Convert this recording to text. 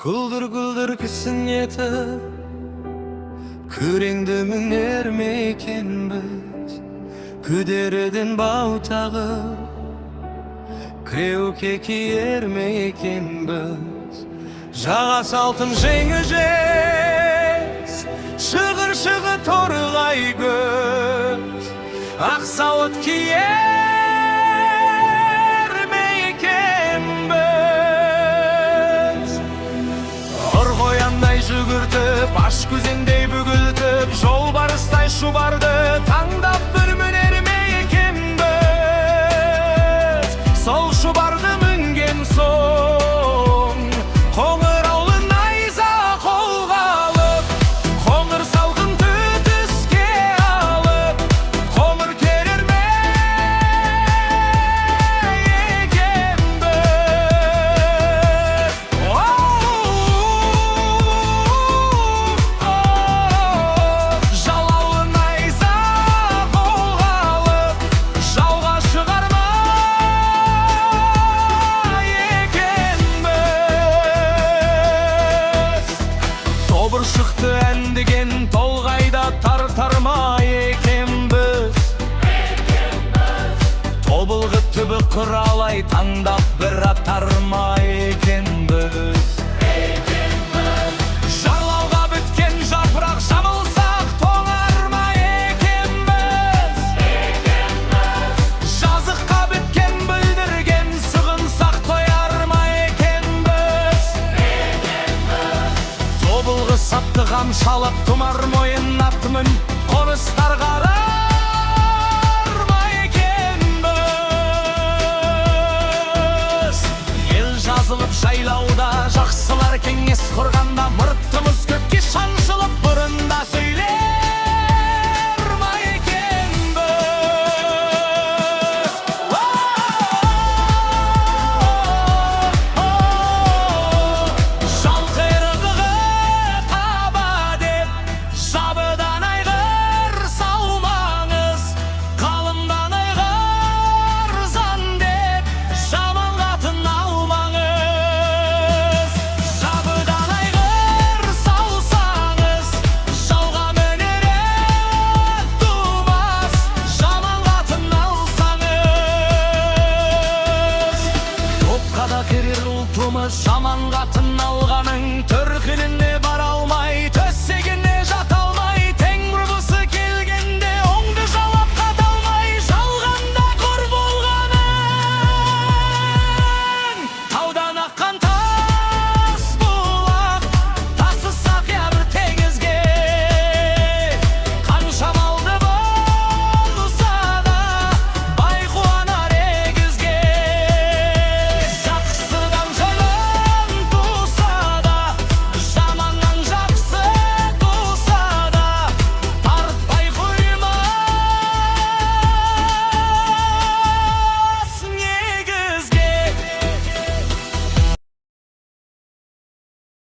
Күлдір кісін етіп, күреңді мінер ме екенбіз, күдерден бау тағып, кіреуке киер ме екенбіз. Жаға салтын жеңі жез, шығыр торғай көз, ақ сауыт киер ме екенбіз. Ұр қояндай жүгіртіп, аш күзендей бүгілтіп, жол барыстай шубарды таңдап бір мінер ме екенбіз. Сол шубарды мінген соң қоңыраулы найза қолға алып, қоңыр салқын түтіске алып, қоңыр керер ме екенбіз. Жалаулы найза қолға алып, жауға шығар ма екенбіз. Тобыр шықты әндіген толғайда тартар ма екенбіз. Тобылғы түбі құралай таңдап бір атар ма екенбіз. Жарлауға біткен жапырақ жамылсақ тоңар ма екенбіз. Жазыққа біткен бүлдірген сұғынсақ тояр ма екенбіз. Тобылғы сапты қамшалап тұмар мойын атмын, қоныстар қарар ма екенбіз. Ел жазылып жайлау